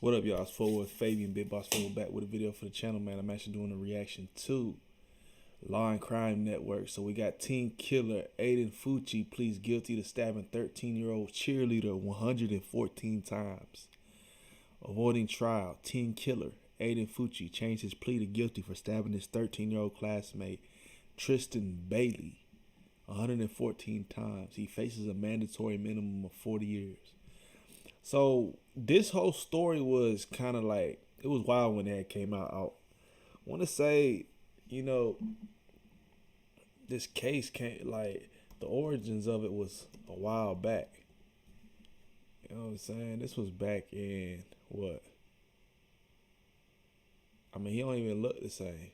What up, y'all? It's FortWorthFabian, Big Boss Football, back with a video for the channel, man. I'm actually doing a reaction to Law and Crime Network. So we got teen killer Aiden Fucci pleads guilty to stabbing 13-year-old cheerleader 114 times. Avoiding trial, teen killer Aiden Fucci changed his plea to guilty for stabbing his 13-year-old classmate Tristan Bailey 114 times. He faces a mandatory minimum of 40 years. So this whole story was kind of like, it was wild when that came out. I want to say, this case came, like, the origins of it was a while back. You know what I'm saying? This was back in what? I mean, he don't even look the same.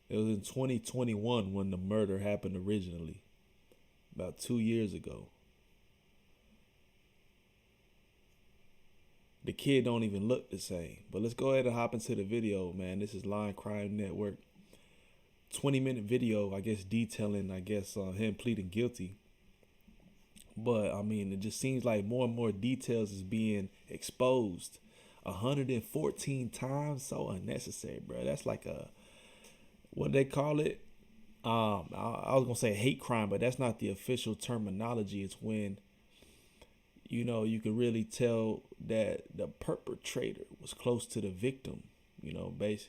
It was in 2021 when the murder happened originally, about 2 years ago. The kid don't even look the same. But let's go ahead and hop into the video, man. This is Law and Crime Network. 20-minute video, I guess, detailing, him pleading guilty. But, I mean, it just seems like more and more details is being exposed. 114 times, so unnecessary, bro. That's like a, what do they call it? I was gonna say hate crime, but that's not the official terminology. It's when, you can really tell that the perpetrator was close to the victim. It's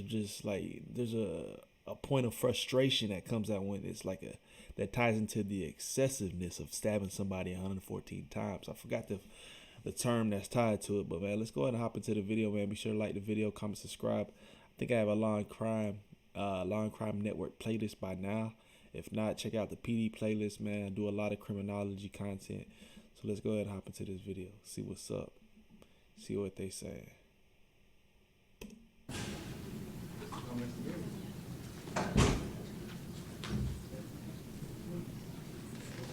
just like there's a point of frustration that comes out when it's like that ties into the excessiveness of stabbing somebody 114 times. I forgot the term that's tied to it, but man, let's go ahead and hop into the video, man. Be sure to like the video, comment, subscribe. I think I have a Law and Crime Network playlist by now. If not, check out the PD playlist, man. I do a lot of criminology content. So let's go ahead and hop into this video. See what's up. See what they say.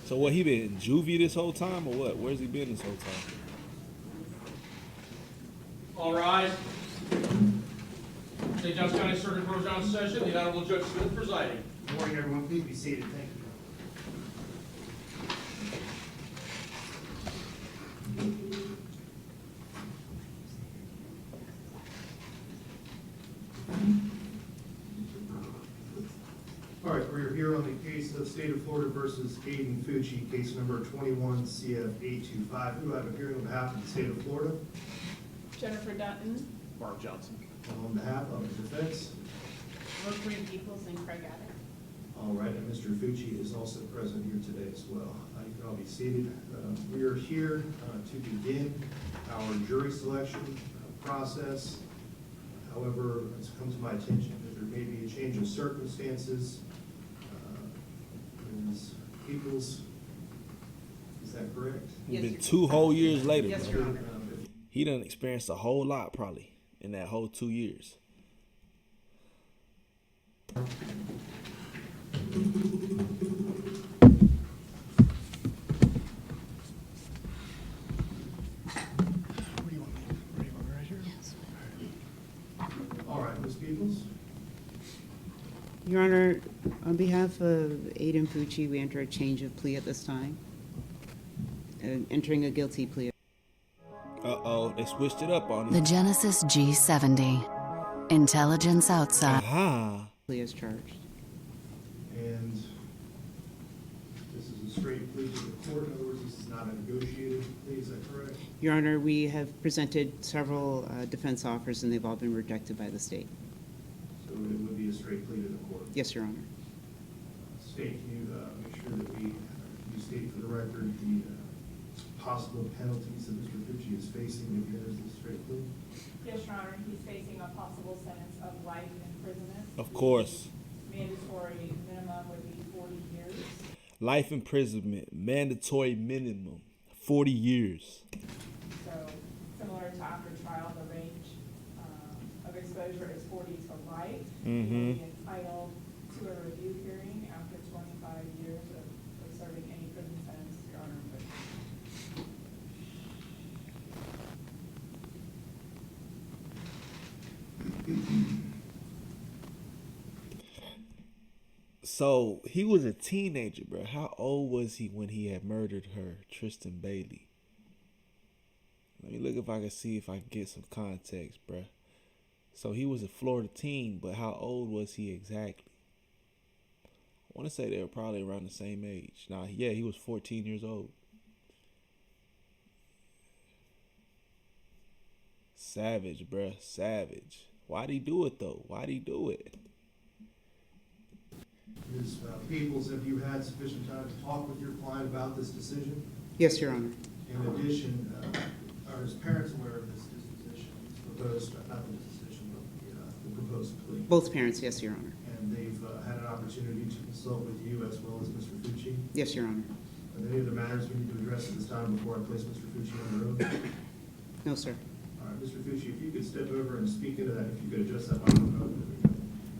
So what, he been in juvie this whole time or what? Where's he been this whole time? All rise. St. Johns County Circuit Court is on session. The Honorable Judge Smith presiding. Good morning, everyone. Please be seated. Thank you. All right, we're here on the case of State of Florida versus Aiden Fucci, case number 21 CF 825. Who have a hearing on behalf of the State of Florida? Jennifer Dutton. Mark Johnson. On behalf of the defense. Rosemary Peoples and Craig Addick. All right, and Mr. Fucci is also present here today as well. You can all be seated. We are here to begin our jury selection process. However, it's come to my attention that there may be a change of circumstances. Ms. Peoples, is that correct? Yes, Been 2 whole years later. Yes, bro. Your Honor. He done experienced a whole lot probably in that whole 2 years. All right, Ms. Peoples. Your Honor, on behalf of Aiden Fucci, we enter a change of plea at this time. Entering a guilty plea. Uh-oh, they switched it up on The him. Genesis G70. Intelligence outside. Aha. Plea is charged. And this is a straight plea to the court. In other words, this is not a negotiated plea. Is that correct? Your Honor, we have presented several defense offers and they've all been rejected by the state. So it would be a straight plea to the court. Yes, Your Honor. State, can you make sure that you state for the record the possible penalties that Mr. Fucci is facing if he enters this straight plea? Yes, Your Honor, he's facing a possible sentence of life imprisonment. Of course. Mandatory minimum would be 40 years. Life imprisonment, mandatory minimum, 40 years. So similar to after trial, the range of exposure is 40 to life. He will be entitled to a review hearing after 25 years of serving any prison sentence, Your Honor. So he was a teenager, bro. How old was he when he had murdered her, Tristan Bailey? Let me look if I can see if I can get some context, bro. So he was a Florida teen, but how old was he exactly? I want to say they were probably around the same age. Nah, yeah, he was 14 years old. Savage, bruh. Savage. Why'd he do it, though? Why'd he do it? Ms. Peoples, have you had sufficient time to talk with your client about this decision? Yes, Your Honor. In addition, are his parents aware of this disposition, proposed, not the disposition, but the proposed plea? Both parents, yes, Your Honor. And they've had an opportunity to consult with you as well as Mr. Fucci? Yes, Your Honor. Are there any other matters we need to address at this time before I place Mr. Fucci on the oath? No, sir. All right, Mr. Fucci, if you could step over and speak into that, if you could adjust that microphone.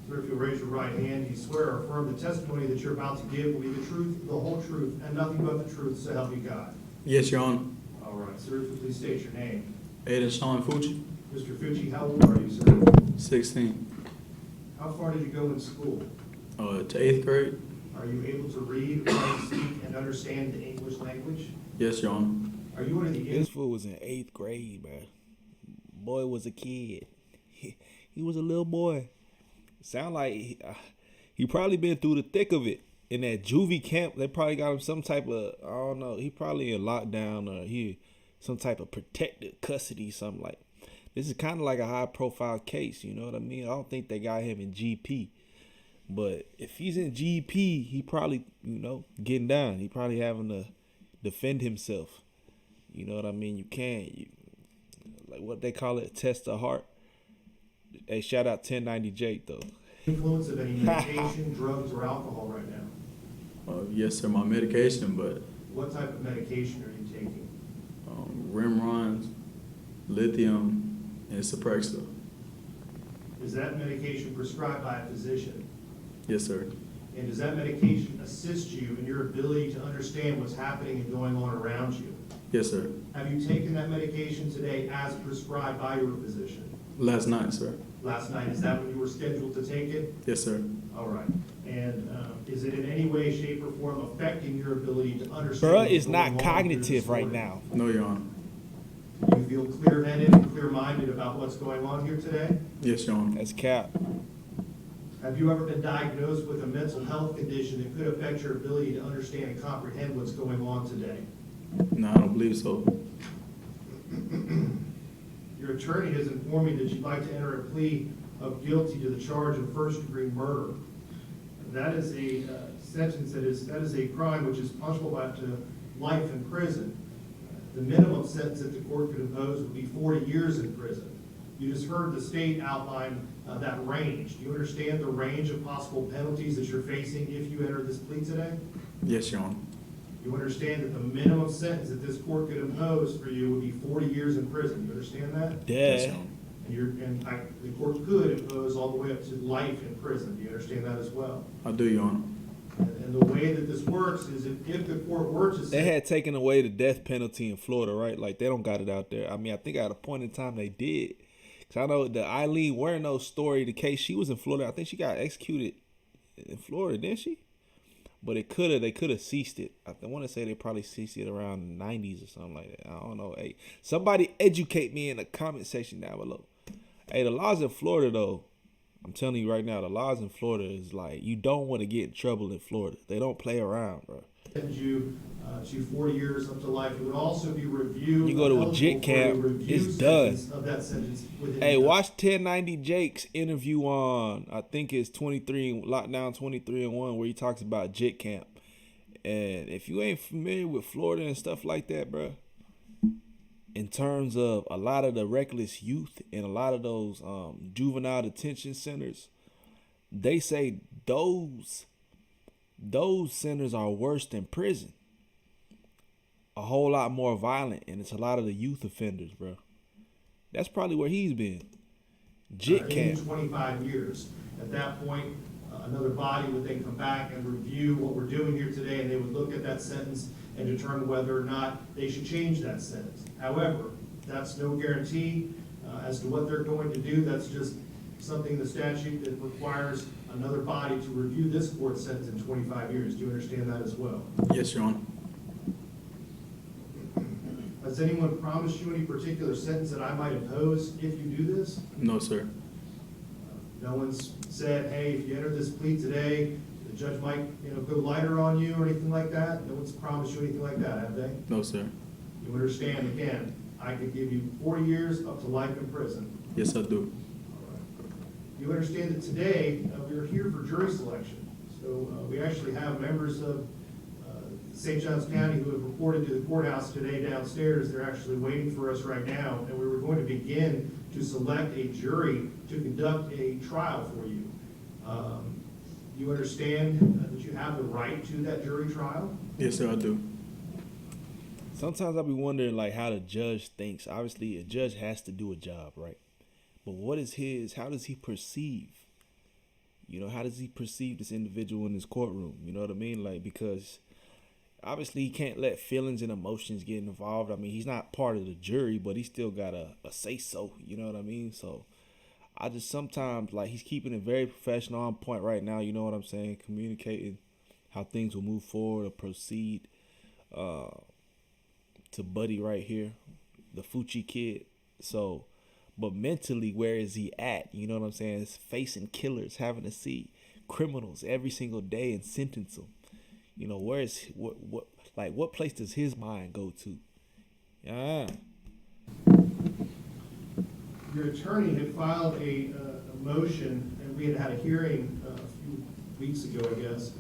Sir, if you'll raise your right hand, you swear or affirm the testimony that you're about to give will be the truth, the whole truth, and nothing but the truth, so help you God. Yes, Your Honor. All right, sir, if you please state your name. Aiden Fucci, Mr. Fucci, how old are you, sir? 16. How far did you go in school? To 8th grade? Are you able to read, write, speak, and understand the English language? Yes, Your Honor. Are you one of the This fool was in 8th grade, bro. Boy was a kid. He was a little boy. Sound like he probably been through the thick of it. In that juvie camp, they probably got him some type of, I don't know, he probably in lockdown or he some type of protected custody, something like. This is kind of like a high profile case, you know what I mean? I don't think they got him in GP. But if he's in GP, he probably, you know, getting down. He probably having to defend himself. You know what I mean? You can't, like what they call it, test the heart. Hey, shout out 1090 Jake, though. influence of any medication, drugs, or alcohol right now? Yes, sir, my medication, but What type of medication are you taking? Rimrons, lithium, and Suprexa. Is that medication prescribed by a physician? Yes, sir. And does that medication assist you in your ability to understand what's happening and going on around you? Yes, sir. Have you taken that medication today as prescribed by your physician? Last night, sir. Last night, is that when you were scheduled to take it? Yes, sir. All right. And is it in any way, shape, or form affecting your ability to understand? Bruh what's is going not on through cognitive this right morning? now. No, Your Honor. Do you feel clear-headed and clear-minded about what's going on here today? Yes, Your Honor. That's cap. Have you ever been diagnosed with a mental health condition that could affect your ability to understand and comprehend what's going on today? No, I don't believe so. Your attorney has informed me that you'd like to enter a plea of guilty to the charge of first-degree murder. That is a sentence that is a crime which is punishable by up to life in prison. The minimum sentence that the court could impose would be 40 years in prison. You just heard the state outline that range. Do you understand the range of possible penalties that you're facing if you enter this plea today? Yes, Your Honor. You understand that the minimum sentence that this court could impose for you would be 40 years in prison. You understand that? Yes, Dad. Your Honor. And the court could impose all the way up to life in prison. Do you understand that as well? I do, Your Honor. And the way that this works is if the court were to They say, had taken away the death penalty in Florida, right? Like, they don't got it out there. I mean, I think at a point in time they did. Because I know the Eileen Werno story, the case, she was in Florida. I think she got executed in Florida, didn't she? But they could have ceased it. I want to say they probably ceased it around the 90s or something like that. I don't know. Hey, somebody educate me in the comment section down below. Hey, the laws in Florida, though, I'm telling you right now, the laws in Florida is like, you don't want to get in trouble in Florida. They don't play around, bro. sentence you to 40 years up to life, it would also be reviewed. You go to a eligible JIT for a camp, review it's done. sentence Of that sentence within. Hey, watch 1090 Jake's interview on, I think it's 23, Lockdown 23 and 1, where he talks about JIT camp. And if you ain't familiar with Florida and stuff like that, bro, in terms of a lot of the reckless youth and a lot of those juvenile detention centers, they say those centers are worse than prison. A whole lot more violent, and it's a lot of the youth offenders, bro. That's probably where he's been. JIT In camp. 25 years. At that point, another body would then come back and review what we're doing here today, and they would look at that sentence and determine whether or not they should change that sentence. However, that's no guarantee as to what they're going to do. That's just something in the statute that requires another body to review this court sentence in 25 years. Do you understand that as well? Yes, Your Honor. Has anyone promised you any particular sentence that I might impose if you do this? No, sir. No one's said, hey, if you enter this plea today, the judge might, go lighter on you or anything like that? No one's promised you anything like that, have they? No, sir. You understand, again, I could give you 40 years up to life in prison. Yes, I do. You understand that today, we are here for jury selection. So we actually have members of St. Johns County who have reported to the courthouse today downstairs. They're actually waiting for us right now, and we were going to begin to select a jury to conduct a trial for you. You understand that you have the right to that jury trial? Yes, sir, I do. Sometimes I'll be wondering like how the judge thinks. Obviously, a judge has to do a job, right? But what is how does he perceive? How does he perceive this individual in his courtroom? You know what I mean? Like, because obviously he can't let feelings and emotions get involved. I mean, he's not part of the jury, but he still got a say-so. You know what I mean? So I just sometimes, like, he's keeping it very professional, on point right now. You know what I'm saying? Communicating how things will move forward or proceed. To Buddy right here, the Fucci kid. So, but mentally, where is he at? You know what I'm saying? It's facing killers, having to see criminals every single day and sentence them. Where is what place does his mind go to? Yeah. Your attorney had filed a motion, and we had a hearing a few weeks ago, I guess,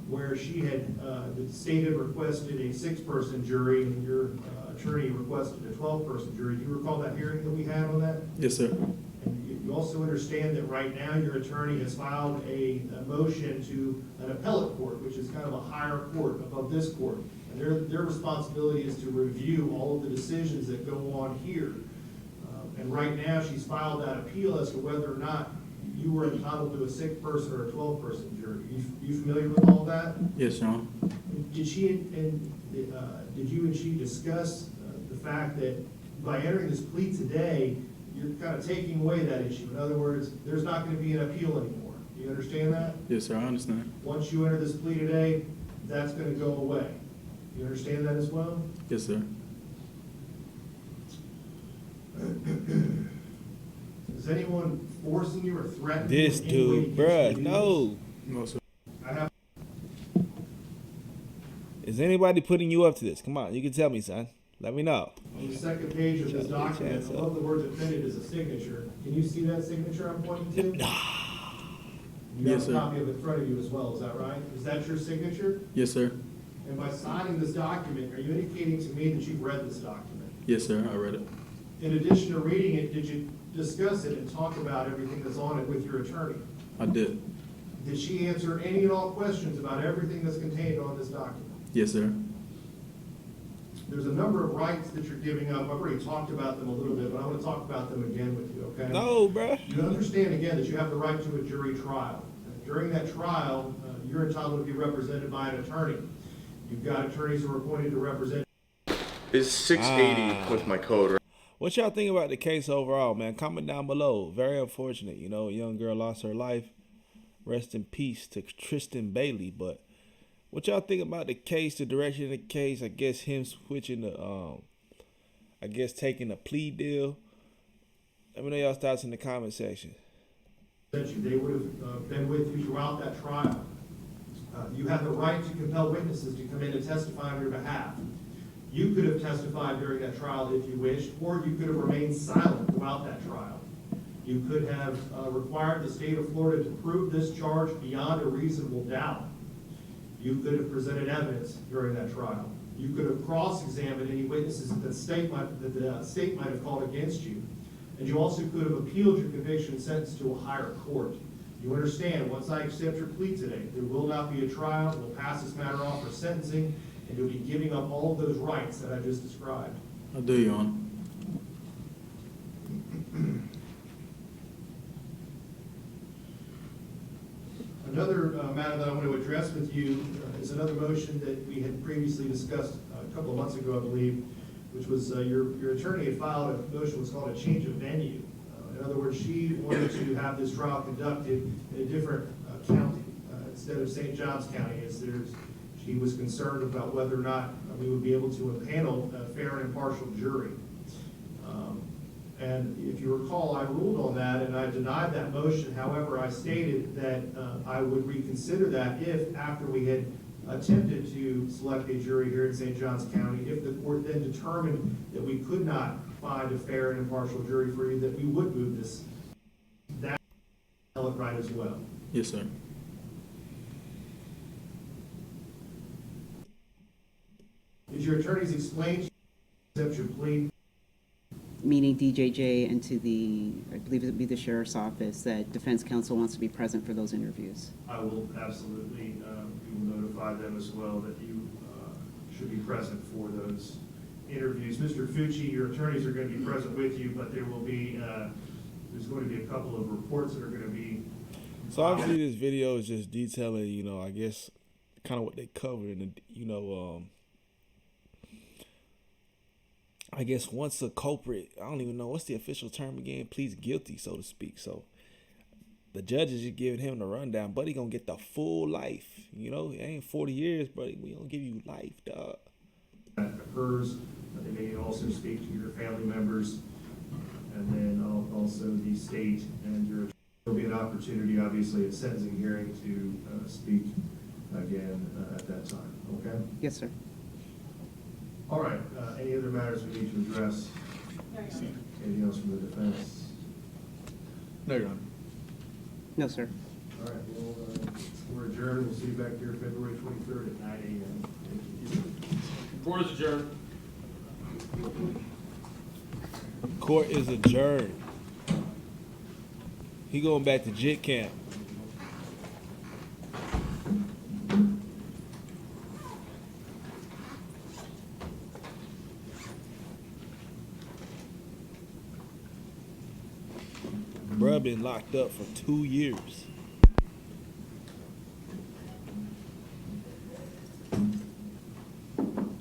where the state had requested a 6-person jury, and your attorney requested a 12-person jury. Do you recall that hearing that we had on that? Yes, sir. And you also understand that right now your attorney has filed a motion to an appellate court, which is kind of a higher court above this court. And their responsibility is to review all of the decisions that go on here. And right now she's filed that appeal as to whether or not you were entitled to a 6-person or a 12-person jury. You familiar with all that? Yes, Your Honor. Did you and she discuss the fact that by entering this plea today, you're kind of taking away that issue? In other words, there's not going to be an appeal anymore. Do you understand that? Yes, sir, I understand. Once you enter this plea today, that's going to go away. You understand that as well? Yes, sir. Is anyone forcing you or threatening This you in any way dude, to bruh, do no. No, sir. this? I have Is anybody putting you up to this? Come on, you can tell me, son. Let me know. on the second page of this document, above the word defendant is a signature. Can you see that signature I'm pointing to? You Yes, have sir. a copy of it in front of you as well, is that right? Is that your signature? Yes, sir. And by signing this document, are you indicating to me that you've read this document? Yes, sir, I read it. In addition to reading it, did you discuss it and talk about everything that's on it with your attorney? I did. Did she answer any and all questions about everything that's contained on this document? Yes, sir. There's a number of rights that you're giving up. I've already talked about them a little bit, but I want to talk about them again with you, okay? No, bruh. You understand again that you have the right to a jury trial. During that trial, you're entitled to be represented by an attorney. You've got attorneys who are appointed to represent. It's 680 with my code, right? What y'all think about the case overall, man? Comment down below. Very unfortunate, a young girl lost her life. Rest in peace to Tristan Bailey. But what y'all think about the case, the direction of the case? I guess him switching the, taking a plea deal. Let me know y'all's thoughts in the comment section. They would have been with you throughout that trial. You have the right to compel witnesses to come in and testify on your behalf. You could have testified during that trial if you wished, or you could have remained silent throughout that trial. You could have required the state of Florida to prove this charge beyond a reasonable doubt. You could have presented evidence during that trial. You could have cross-examined any witnesses that the state might have called against you. And you also could have appealed your conviction and sentence to a higher court. You understand, once I accept your plea today, there will not be a trial. We'll pass this matter off for sentencing, and you'll be giving up all of those rights that I just described. I do, Your Honor. Another matter that I want to address with you is another motion that we had previously discussed a couple of months ago, I believe, which was your attorney had filed a motion, was called a change of venue. In other words, she wanted to have this trial conducted in a different county instead of St. Johns County. She was concerned about whether or not we would be able to impanel a fair and impartial jury. And if you recall, I ruled on that and I denied that motion. However, I stated that I would reconsider that if, after we had attempted to select a jury here in St. Johns County, if the court then determined that we could not find a fair and impartial jury for you, that we would move this, that appellate right as well. Yes, sir. Did your attorneys explain to you accept your plea? Meaning DJJ and to the, I believe it would be the sheriff's office, that defense counsel wants to be present for those interviews. I will absolutely, we will notify them as well that you should be present for those interviews. Mr. Fucci, your attorneys are going to be present with you, but there will be, there's going to be a couple of reports that are going to be. So obviously this video is just detailing, I guess, kind of what they covered, and I guess once a culprit, I don't even know what's the official term again, pleads guilty, so to speak. So the judge is just giving him the rundown, but he gonna get the full life. It ain't 40 years, but we gonna give you life, dog. That occurs, they may also speak to your family members, and then also the state and your. There'll be an opportunity, obviously, at sentencing hearing to speak again at that time. Okay. Yes, sir. All right, any other matters we need to address? No, Your Honor. Anything else from the defense? No, Your Honor. No, sir. All right, well, we're adjourned. We'll see you back here February 23rd at 9 a.m. Thank you. Board is adjourned. Court is adjourned. He going back to JIT camp. Bruh been locked up for 2 years. And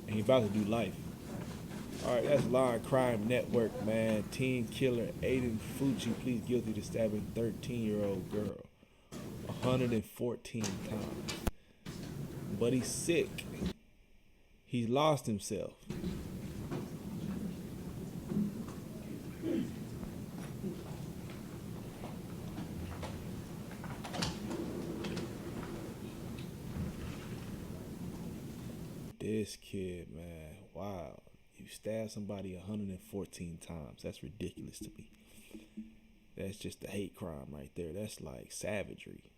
he about to do life. Alright, that's Law and Crime Network, man. Teen killer Aiden Fucci pleads guilty to stabbing 13-year-old girl 114 times. But he's sick. He's lost himself. This kid, man, wow. You stabbed somebody 114 times. That's ridiculous to me. That's just a hate crime right there. That's like savagery.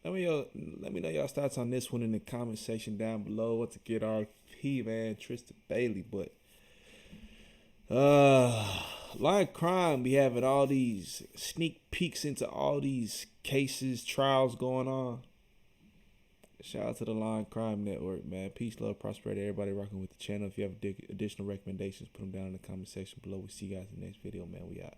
Let me know y'all's thoughts on this one in the comment section down below. Once again, RP, man, Tristan Bailey. But Lion Crime be having all these sneak peeks into all these cases, trials going on. Shout out to the Lion Crime Network, man. Peace, love, prosperity. Everybody rocking with the channel. If you have additional recommendations, put them down in the comment section below. We'll see you guys in the next video, man. We out.